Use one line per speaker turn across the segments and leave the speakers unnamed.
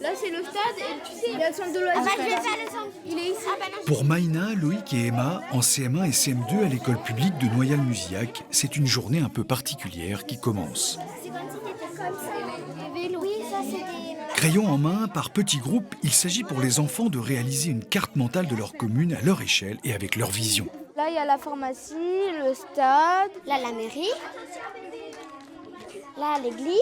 Là, c'est le stade et tu sais, il y a le centre de loisirs. Il est ici.
Pour Maïna, Loïc et Emma, en CM1 et CM2 à l'école publique de Noyal-Muzillac, c'est une journée un peu particulière qui commence. Crayon en main, par petits groupes, il s'agit pour les enfants de réaliser une carte mentale de leur commune à leur échelle et avec leur vision.
Là, il y a la pharmacie, le stade.
Là, la mairie. Là, l'église.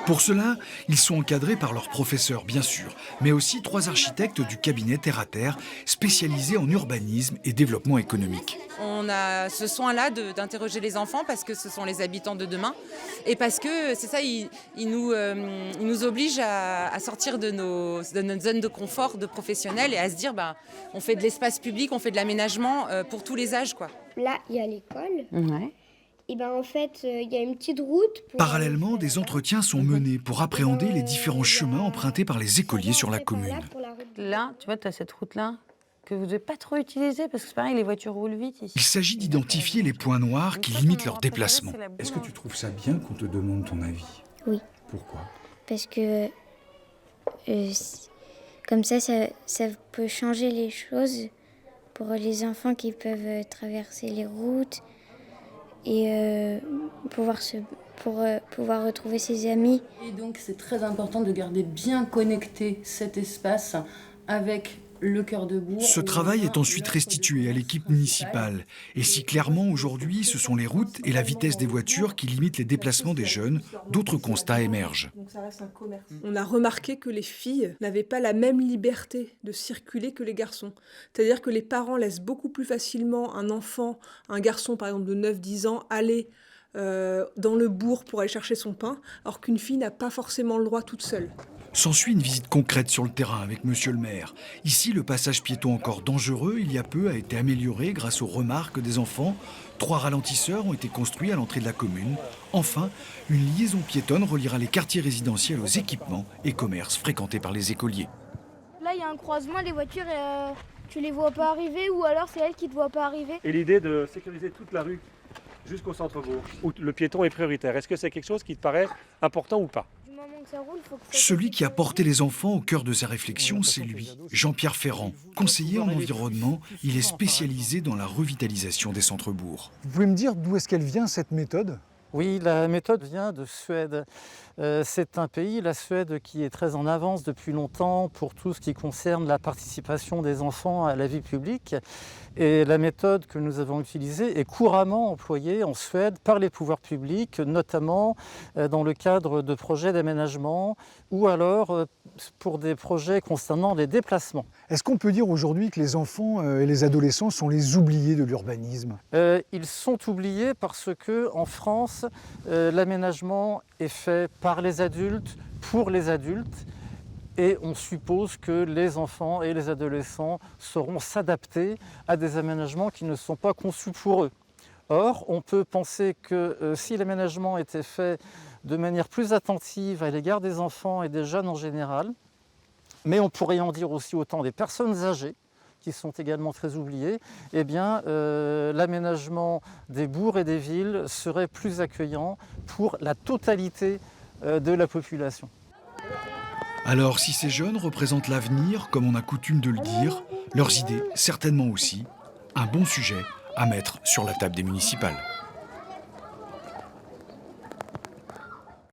Pour cela, ils sont encadrés par leurs professeurs, bien sûr, mais aussi 3 architectes du cabinet Terre à Terre, spécialisés en urbanisme et développement économique.
On a ce soin-là d'interroger les enfants parce que ce sont les habitants de demain et parce que c'est ça, ils nous obligent à sortir de notre zone de confort de professionnels et à se dire on fait de l'espace public, on fait de l'aménagement pour tous les âges, quoi.
Là, il y a l'école.
Ouais.
Et en fait, il y a une petite route.
Parallèlement, des entretiens sont menés pour appréhender les différents chemins empruntés par les écoliers sur la commune.
Là, tu vois, tu as cette route-là que vous ne devez pas trop utiliser parce que c'est pareil, les voitures roulent vite ici.
Il s'agit d'identifier les points noirs qui limitent leur déplacement.
Est-ce que tu trouves ça bien qu'on te demande ton avis?
Oui.
Pourquoi?
Parce que comme ça peut changer les choses pour les enfants qui peuvent traverser les routes et pouvoir retrouver ses amis.
Et donc c'est très important de garder bien connecté cet espace avec le cœur de bourg.
Ce travail est ensuite restitué à l'équipe municipale. Et si clairement aujourd'hui ce sont les routes et la vitesse des voitures qui limitent les déplacements des jeunes, d'autres constats émergent.
On a remarqué que les filles n'avaient pas la même liberté de circuler que les garçons. C'est-à-dire que les parents laissent beaucoup plus facilement un garçon par exemple de 9-10 ans, aller dans le bourg pour aller chercher son pain, alors qu'une fille n'a pas forcément le droit toute seule.
S'ensuit une visite concrète sur le terrain avec monsieur le maire. Ici, le passage piéton encore dangereux, il y a peu, a été amélioré grâce aux remarques des enfants. 3 ralentisseurs ont été construits à l'entrée de la commune. Enfin, une liaison piétonne reliera les quartiers résidentiels aux équipements et commerces fréquentés par les écoliers.
Là, il y a un croisement, les voitures, tu les vois pas arriver ou alors c'est elles qui te voient pas arriver.
Et l'idée de sécuriser toute la rue jusqu'au centre-bourg, où le piéton est prioritaire, est-ce que c'est quelque chose qui te paraît important ou pas?
Celui qui a porté les enfants au cœur de sa réflexion, c'est lui, Jean-Pierre Ferrand. Conseiller en environnement, il est spécialisé dans la revitalisation des centres-bourgs.
Vous pouvez me dire d'où est-ce qu'elle vient cette méthode?
Oui, la méthode vient de Suède. C'est un pays, la Suède, qui est très en avance depuis longtemps pour tout ce qui concerne la participation des enfants à la vie publique. Et la méthode que nous avons utilisée est couramment employée en Suède par les pouvoirs publics, notamment dans le cadre de projets d'aménagement ou alors pour des projets concernant les déplacements.
Est-ce qu'on peut dire aujourd'hui que les enfants et les adolescents sont les oubliés de l'urbanisme?
Ils sont oubliés parce qu'en France, l'aménagement est fait par les adultes, pour les adultes, et on suppose que les enfants et les adolescents sauront s'adapter à des aménagements qui ne sont pas conçus pour eux. Or, on peut penser que si l'aménagement était fait de manière plus attentive à l'égard des enfants et des jeunes en général, mais on pourrait en dire aussi autant des personnes âgées, qui sont également très oubliées, eh bien, l'aménagement des bourgs et des villes serait plus accueillant pour la totalité de la population.
Alors, si ces jeunes représentent l'avenir, comme on a coutume de le dire, leurs idées, certainement aussi, un bon sujet à mettre sur la table des municipales.